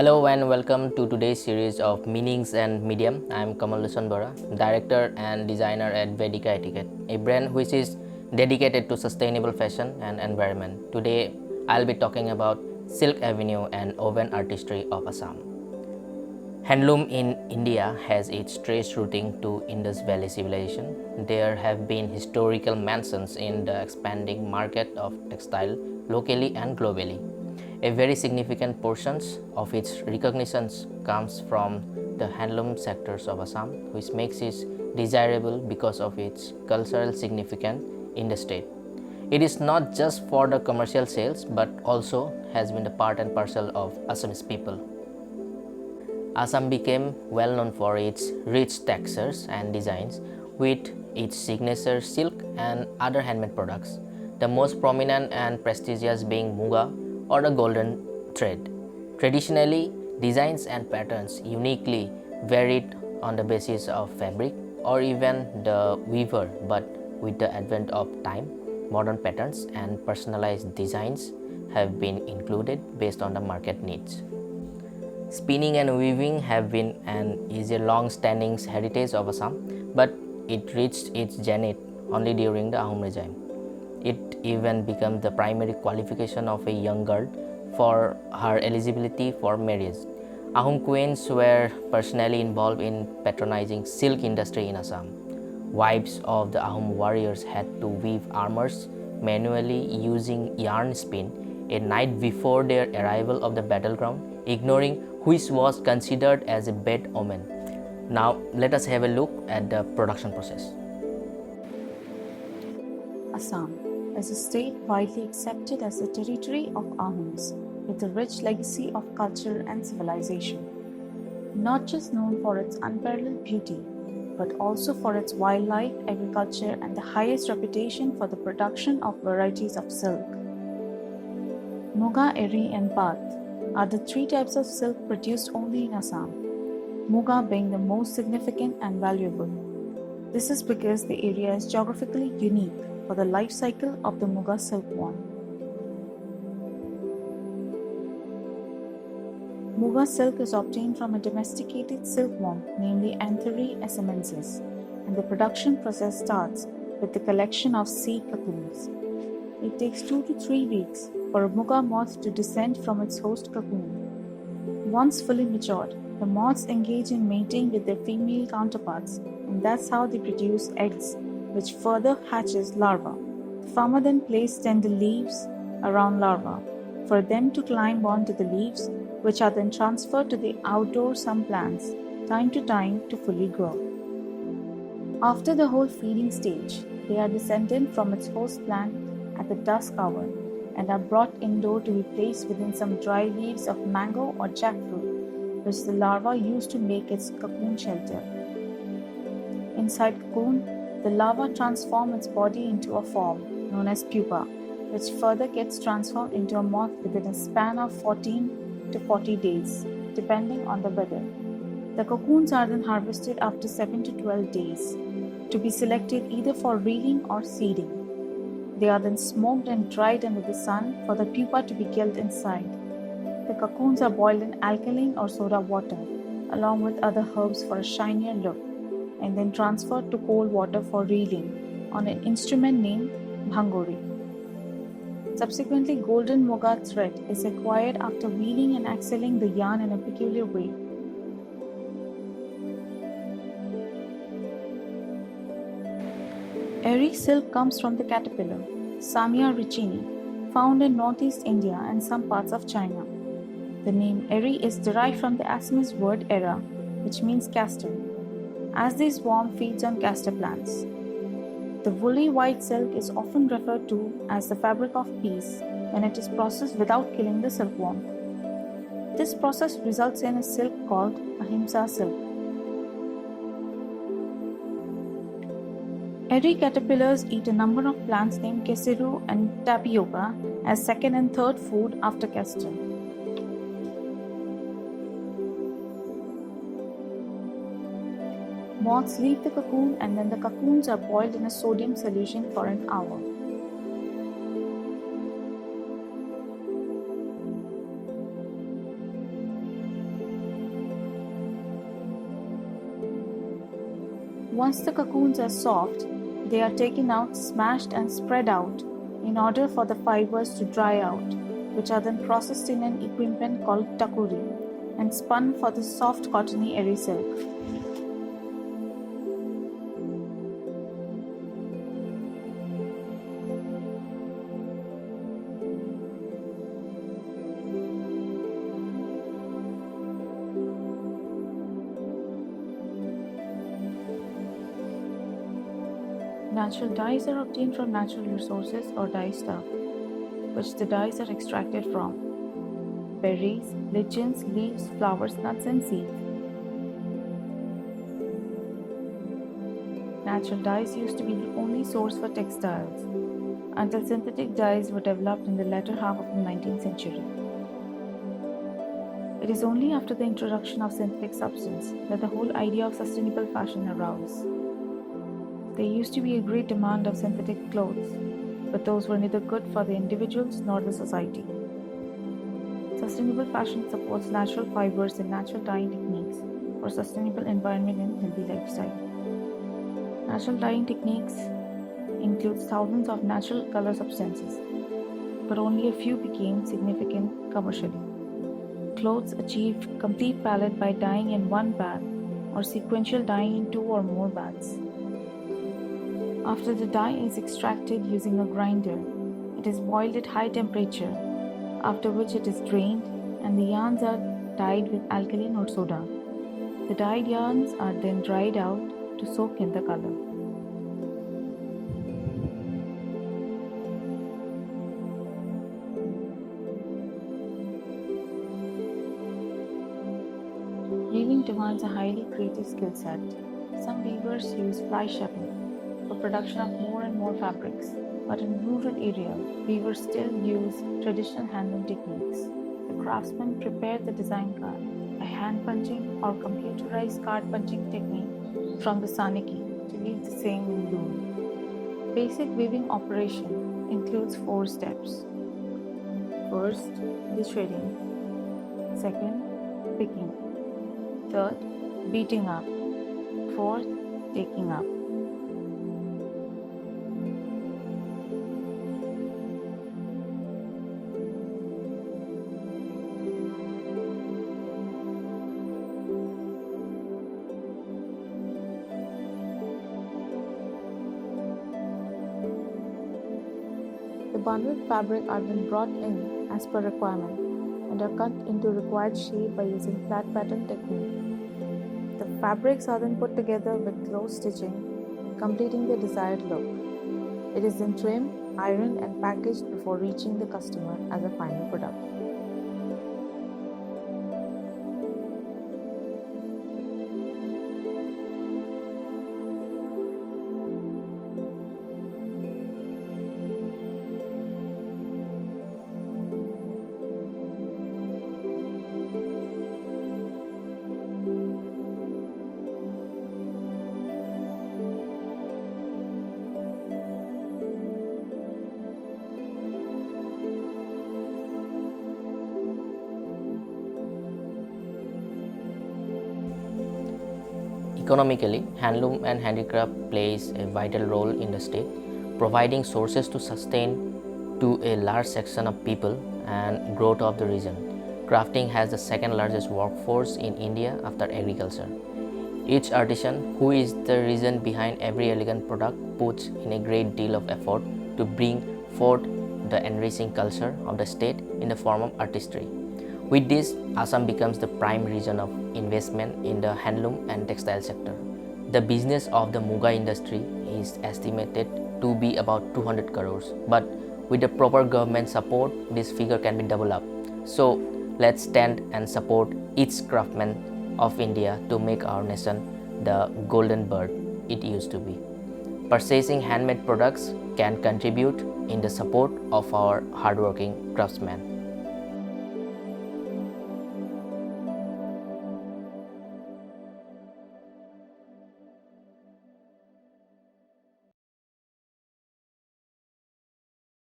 Hello and welcome to today's series of Meanings and Medium. I am Kamal Lochon Bora, Director and Designer at Vedika Etiquette, a brand which is dedicated to sustainable fashion and environment. Today, I'll be talking about Silk Avenue and woven artistry of Assam. Handloom in India has its trace rooting to Indus Valley civilization. There have been historical mentions in the expanding market of textile locally and globally. A very significant portion of its recognitions comes from the handloom sectors of Assam, which makes it desirable because of its cultural significance in the state. It is not just for the commercial sales but also has been the part and parcel of Assamese people. Assam became well known for its rich textures and designs with its signature silk and other handmade products, the most prominent and prestigious being muga or the golden thread. Traditionally, designs and patterns uniquely varied on the basis of fabric or even the weaver, but with the advent of time, modern patterns and personalized designs have been included based on the market needs. Spinning and weaving have been and is a long-standing heritage of Assam, but it reached its zenith only during the Ahom regime. It even became the primary qualification of a young girl for her eligibility for marriage. Ahom queens were personally involved in patronizing silk industry in Assam. Wives of the Ahom warriors had to weave armors manually using yarn spin a night before their arrival of the battleground, ignoring which was considered as a bad omen. Now let us have a look at the production process. Assam is a state widely accepted as the territory of Ahoms, with a rich legacy of culture and civilization. Not just known for its unparalleled beauty, but also for its wildlife, agriculture, and the highest reputation for the production of varieties of silk. Muga, Eri, and Path are the three types of silk produced only in Assam, Muga being the most significant and valuable. This is because the area is geographically unique for the life cycle of the Muga silkworm. Muga silk is obtained from a domesticated silkworm, namely Antheri assamensis, and the production process starts with the collection of seed cocoons. It takes 2 to 3 weeks for a Muga moth to descend from its host cocoon. Once fully matured, the moths engage in mating with their female counterparts, and that's how they produce eggs, which further hatches larvae. The farmer then places tender leaves around larvae for them to climb onto the leaves, which are then transferred to the outdoor sun plants time to fully grow. After the whole feeding stage, they are descended from its host plant at the dusk hour and are brought indoor to be placed within some dry leaves of mango or jackfruit, which the larva use to make its cocoon shelter. Inside cocoon, the larva transforms its body into a form known as pupa, which further gets transformed into a moth within a span of 14 to 40 days, depending on the weather. The cocoons are then harvested after 7 to 12 days, to be selected either for reeling or seeding. They are then smoked and dried under the sun for the pupa to be killed inside. The cocoons are boiled in alkaline or soda water, along with other herbs for a shinier look, and then transferred to cold water for reeling on an instrument named bhangori. Subsequently, golden muga thread is acquired after weaving and exhaling the yarn in a peculiar way. Eri silk comes from the caterpillar, Samia richini, found in northeast India and some parts of China. The name Eri is derived from the Assamese word era, which means castor, as this worm feeds on castor plants. The woolly white silk is often referred to as the fabric of peace when it is processed without killing the silkworm. This process results in a silk called ahimsa silk. Eri caterpillars eat a number of plants named keseru and tapioca as second and third food after castor. Moths leave the cocoon and then the cocoons are boiled in a sodium solution for an hour. Once the cocoons are soft, they are taken out, smashed, and spread out in order for the fibers to dry out, which are then processed in an equipment called takuri and spun for the soft cottony eri silk. Natural dyes are obtained from natural resources or dye stuff, which the dyes are extracted from berries, lichens, leaves, flowers, nuts, and seeds. Natural dyes used to be the only source for textiles until synthetic dyes were developed in the latter half of the 19th century. It is only after the introduction of synthetic substance that the whole idea of sustainable fashion arose. There used to be a great demand of synthetic clothes, but those were neither good for the individuals nor the society. Sustainable fashion supports natural fibers and natural dyeing techniques for sustainable environment and healthy lifestyle. Natural dyeing techniques includes thousands of natural color substances, but only a few became significant commercially. Clothes achieved complete palette by dyeing in one bath or sequential dyeing in 2 or more baths. After the dye is extracted using a grinder, it is boiled at high temperature, after which it is drained and the yarns are dyed with alkaline or soda. The dyed yarns are then dried out to soak in the color. Weaving demands a highly creative skill set. Some weavers use fly swapping for production of more and more fabrics, but in rural areas, weavers still use traditional handloom techniques. The craftsmen prepare the design card by hand punching or computerized card punching technique from the saniki to weave the same in loom. Basic weaving operation includes 4 steps. First, the threading. Second, picking. Third, beating up. Fourth, taking up. The bundled fabric are then brought in as per requirement and are cut into required shape by using flat pattern technique. The fabrics are then put together with close stitching, completing the desired look. It is then trimmed, ironed, and packaged before reaching the customer as a final product. Economically, handloom and handicraft plays a vital role in the state, providing sources to sustain to a large section of people and growth of the region. Crafting has the second largest workforce in India after agriculture. Each artisan, who is the reason behind every elegant product, puts in a great deal of effort to bring forth the enriching culture of the state in the form of artistry. With this, Assam becomes the prime region of investment in the handloom and textile sector. The business of the Muga industry is estimated to be about 200 crores, but with the proper government support, this figure can be doubled up. So, let's stand and support each craftsman of India to make our nation the golden bird it used to be. Purchasing handmade products can contribute in the support of our hardworking craftsmen.